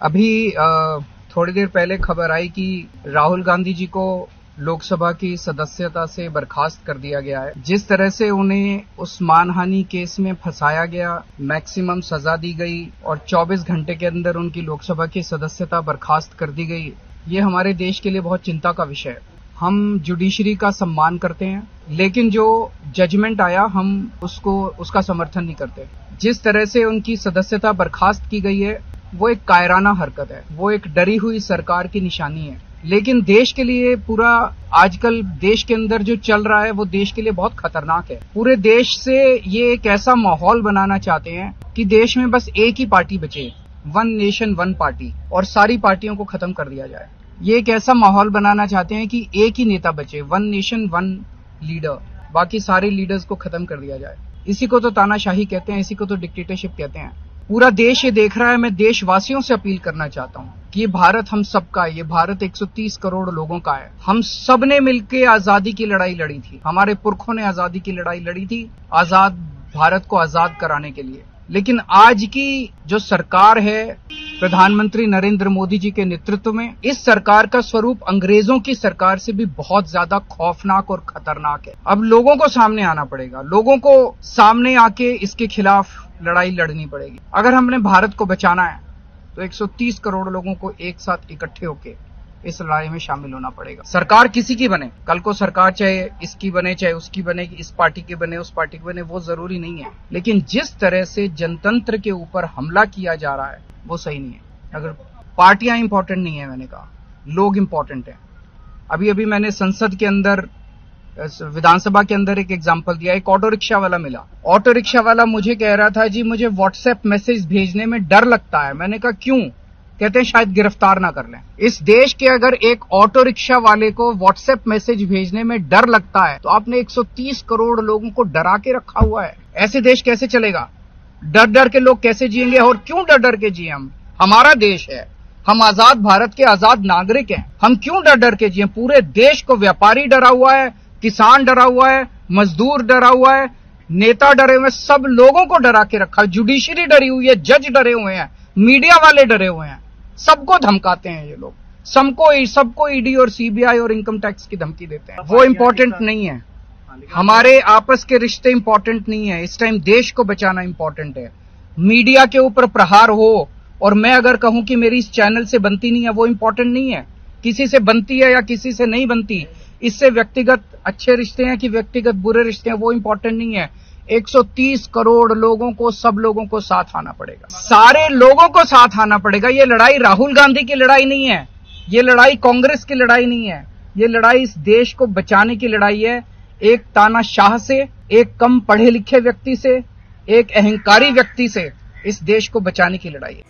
अभी थोड़ी देर पहले खबर आई कि राहुल गांधी जी को लोकसभा की सदस्यता से बर्खास्त कर दिया गया है। जिस तरह से उन्हें उस मानहानि केस में फंसाया गया, मैक्सिमम सजा दी गई और 24 घंटे के अंदर उनकी लोकसभा की सदस्यता बर्खास्त कर दी गई, ये हमारे देश के लिए बहुत चिंता का विषय है। हम जुडिशरी का सम्मान करते हैं, लेकिन जो जजमेंट आया हम उसका समर्थन नहीं करते। जिस तरह से उनकी सदस्यता बर्खास्त की गई है, वो एक कायराना हरकत है, वो एक डरी हुई सरकार की निशानी है। लेकिन देश के लिए पूरा आजकल देश के अंदर जो चल रहा है वो देश के लिए बहुत खतरनाक है। पूरे देश से ये एक ऐसा माहौल बनाना चाहते हैं कि देश में बस एक ही पार्टी बचे, वन नेशन वन पार्टी, और सारी पार्टियों को खत्म कर दिया जाए। ये एक ऐसा माहौल बनाना चाहते हैं कि एक ही नेता बचे, वन नेशन वन लीडर, बाकी सारे लीडर्स को खत्म कर दिया जाए। इसी को तो तानाशाही कहते हैं, इसी को तो डिक्टेटरशिप कहते हैं। पूरा देश ये देख रहा है। मैं देशवासियों से अपील करना चाहता हूँ कि ये भारत हम सबका है, ये भारत 130 करोड़ लोगों का है। हम सब ने मिलकर आजादी की लड़ाई लड़ी थी, हमारे पुरखों ने आजादी की लड़ाई लड़ी थी, आजाद भारत को आजाद कराने के लिए। लेकिन आज की जो सरकार है प्रधानमंत्री नरेंद्र मोदी जी के नेतृत्व में, इस सरकार का स्वरूप अंग्रेजों की सरकार से भी बहुत ज्यादा खौफनाक और खतरनाक है। अब लोगों को सामने आना पड़ेगा, लोगों को सामने आके इसके खिलाफ लड़ाई लड़नी पड़ेगी। अगर हमने भारत को बचाना है तो 130 करोड़ लोगों को एक साथ इकट्ठे होके इस लड़ाई में शामिल होना पड़ेगा। सरकार किसी की बने, कल को सरकार चाहे इसकी बने चाहे उसकी बने, इस पार्टी की बने उस पार्टी की बने, वो जरूरी नहीं है। लेकिन जिस तरह से जनतंत्र के ऊपर हमला किया जा रहा है वो सही नहीं है। अगर पार्टियां इंपॉर्टेंट नहीं है, मैंने कहा लोग इंपॉर्टेंट है। अभी मैंने संसद के अंदर, विधानसभा के अंदर एक एग्जाम्पल दिया। एक ऑटो रिक्शा वाला मिला, ऑटो रिक्शा वाला मुझे कह रहा था जी मुझे व्हाट्सएप मैसेज भेजने में डर लगता है। मैंने कहा क्यों? कहते हैं शायद गिरफ्तार ना कर लें। इस देश के अगर एक ऑटो रिक्शा वाले को व्हाट्सएप मैसेज भेजने में डर लगता है तो आपने 130 करोड़ लोगों को डरा के रखा हुआ है। ऐसे देश कैसे चलेगा? डर डर के लोग कैसे जिएंगे? और क्यों डर डर के जिए? हम, हमारा देश है, हम आजाद भारत के आजाद नागरिक हैं, हम क्यों डर डर के जिए? पूरे देश को व्यापारी डरा हुआ है, किसान डरा हुआ है, मजदूर डरा हुआ है, नेता डरे हुए हैं, सब लोगों को डरा के रखा है। जुडिशरी डरी हुई है, जज डरे हुए हैं, मीडिया वाले डरे हुए हैं, सबको धमकाते हैं ये लोग, सबको ईडी और सीबीआई और इनकम टैक्स की धमकी देते हैं। वो इंपॉर्टेंट नहीं है, हमारे आपस के रिश्ते इंपॉर्टेंट नहीं है। इस टाइम देश को बचाना इंपॉर्टेंट है। मीडिया के ऊपर प्रहार हो और मैं अगर कहूं कि मेरी इस चैनल से बनती नहीं है, वो इंपॉर्टेंट नहीं है। किसी से बनती है या किसी से नहीं बनती, इससे व्यक्तिगत अच्छे रिश्ते हैं कि व्यक्तिगत बुरे रिश्ते हैं, वो इंपॉर्टेंट नहीं है। 130 करोड़ लोगों को, सब लोगों को साथ आना पड़ेगा, सारे लोगों को साथ आना पड़ेगा। ये लड़ाई राहुल गांधी की लड़ाई नहीं है, ये लड़ाई कांग्रेस की लड़ाई नहीं है, ये लड़ाई इस देश को बचाने की लड़ाई है। एक तानाशाह से, एक कम पढ़े लिखे व्यक्ति से, एक अहंकारी व्यक्ति से इस देश को बचाने की लड़ाई है।